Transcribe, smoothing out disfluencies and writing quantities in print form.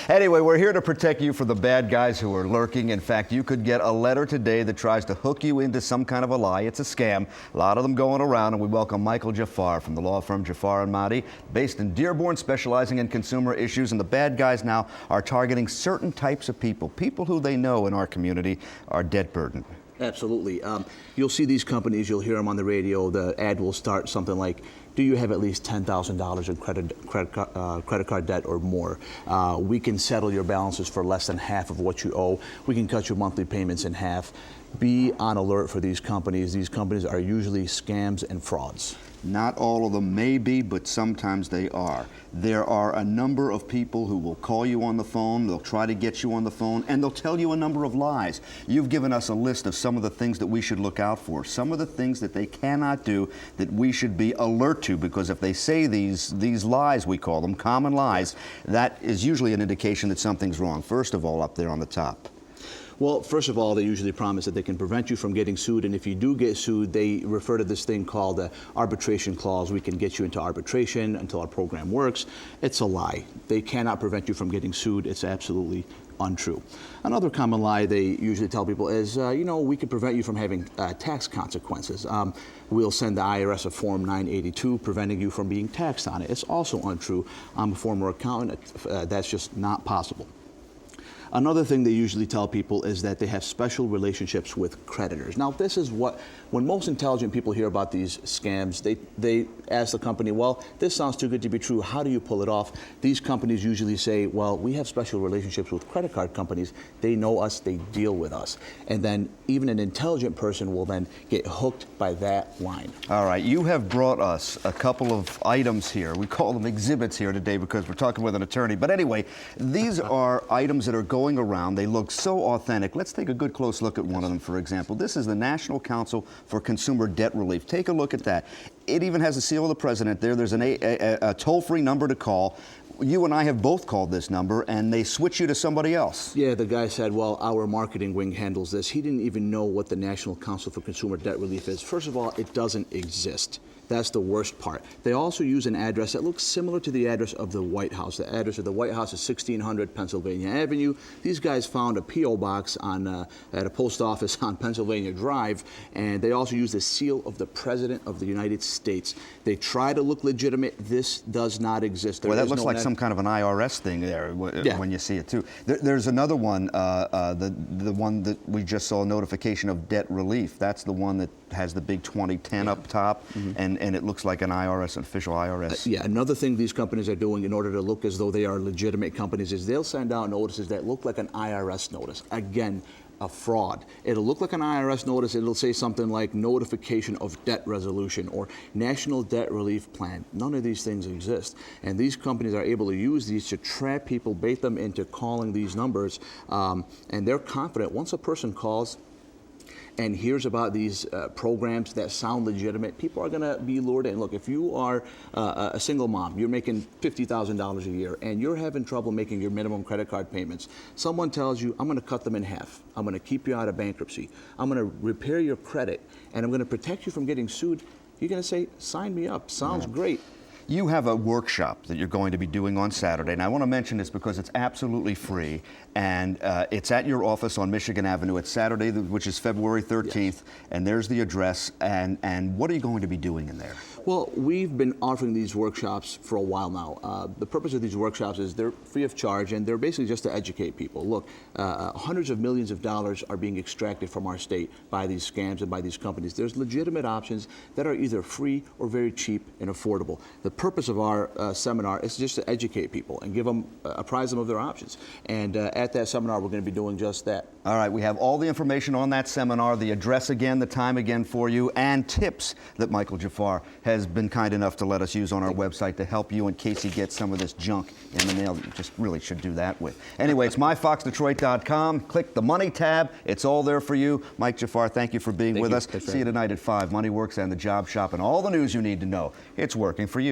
Anyway, we're here to protect you from the bad guys who are lurking. In fact, you could get a letter today that tries to hook you into some kind of a lie. It's a scam. A lot of them going around, and we welcome Michael Jaafar from the law firm Jaafar Mahdi, based in Dearborn, specializing in consumer issues. And the bad guys now are targeting certain types of people who they know in our community are debt burdened. Absolutely. You'll see these companies, you'll hear them on the radio. The ad will start something like, do you have at least $10,000 in credit card debt or more? We can settle your balances for less than half of what you owe. We can cut your monthly payments in half. Be on alert for these companies. These companies are usually scams and frauds. Not all of them may be, but sometimes they are. There are a number of people who will call you on the phone, they'll try to get you on the phone, and they'll tell you a number of lies. You've given us a list of some of the things that we should look out for, some of the things that they cannot do that we should be alert to, because if they say these lies, we call them common lies, that is usually an indication that something's wrong. First of all, up there on the top. Well, first of all, they usually promise that they can prevent you from getting sued, and if you do get sued, they refer to this thing called the arbitration clause. We can get you into arbitration until our program works. It's a lie. They cannot prevent you from getting sued. It's absolutely untrue. Another common lie they usually tell people is, we can prevent you from having tax consequences. We'll send the IRS a Form 982 preventing you from being taxed on it. It's also untrue. I'm a former accountant. That's just not possible. Another thing they usually tell people is that they have special relationships with creditors. Now, this is when most intelligent people hear about these scams, they ask the company, well, this sounds too good to be true. How do you pull it off? These companies usually say, well, we have special relationships with credit card companies. They know us, they deal with us. And then even an intelligent person will then get hooked by that line. All right, you have brought us a couple of items here. We call them exhibits here today because we're talking with an attorney. But anyway, these are items that are going around. They look so authentic. Let's take a good close look at one of them, for example. This is the National Council for Consumer Debt Relief. Take a look at that. It even has the seal of the president there. There's a toll-free number to call. You and I have both called this number, and they switch you to somebody else. Yeah, the guy said, well, our marketing wing handles this. He didn't even know what the National Council for Consumer Debt Relief is. First of all, it doesn't exist. That's the worst part. They also use an address that looks similar to the address of the White House. The address of the White House is 1600 Pennsylvania Avenue. These guys found a P.O. box at a post office on Pennsylvania Drive, and they also use the seal of the President of the United States. They try to look legitimate. This does not exist. Well, that looks like some kind of an IRS thing there when you see it, too. There's another one, the one that we just saw, notification of debt relief. That's the one that has the big 2010 up top, and it looks like an IRS, an official IRS. Yeah, another thing these companies are doing in order to look as though they are legitimate companies is they'll send out notices that look like an IRS notice. Again, a fraud. It'll look like an IRS notice. It'll say something like notification of debt resolution or National Debt Relief Plan. None of these things exist. And these companies are able to use these to trap people, bait them into calling these numbers. And they're confident once a person calls and hears about these programs that sound legitimate, people are going to be lured in. Look, if you are a single mom, you're making $50,000 a year, and you're having trouble making your minimum credit card payments, someone tells you, I'm going to cut them in half. I'm going to keep you out of bankruptcy. I'm going to repair your credit, and I'm going to protect you from getting sued. You're going to say, sign me up. Sounds great. You have a workshop that you're going to be doing on Saturday, and I want to mention this because it's absolutely free, and it's at your office on Michigan Avenue. It's Saturday, which is February 13th, yes. And there's the address, and what are you going to be doing in there? Well, we've been offering these workshops for a while now. The purpose of these workshops is they're free of charge, and they're basically just to educate people. Look, hundreds of millions of dollars are being extracted from our state by these scams and by these companies. There's legitimate options that are either free or very cheap and affordable. The purpose of our seminar is just to educate people and give them, apprise them of their options. And at that seminar, we're going to be doing just that. All right, we have all the information on that seminar, the address again, the time again for you, and tips that Michael Jaafar has been kind enough to let us use on our website to help you in case you get some of this junk in the mail that you just really should do that with. Anyway, it's myfoxdetroit.com. Click the Money tab. It's all there for you. Mike Jaafar, thank you for being with us. See you tonight at 5. Money Works and the Job Shop and all the news you need to know. It's working for you.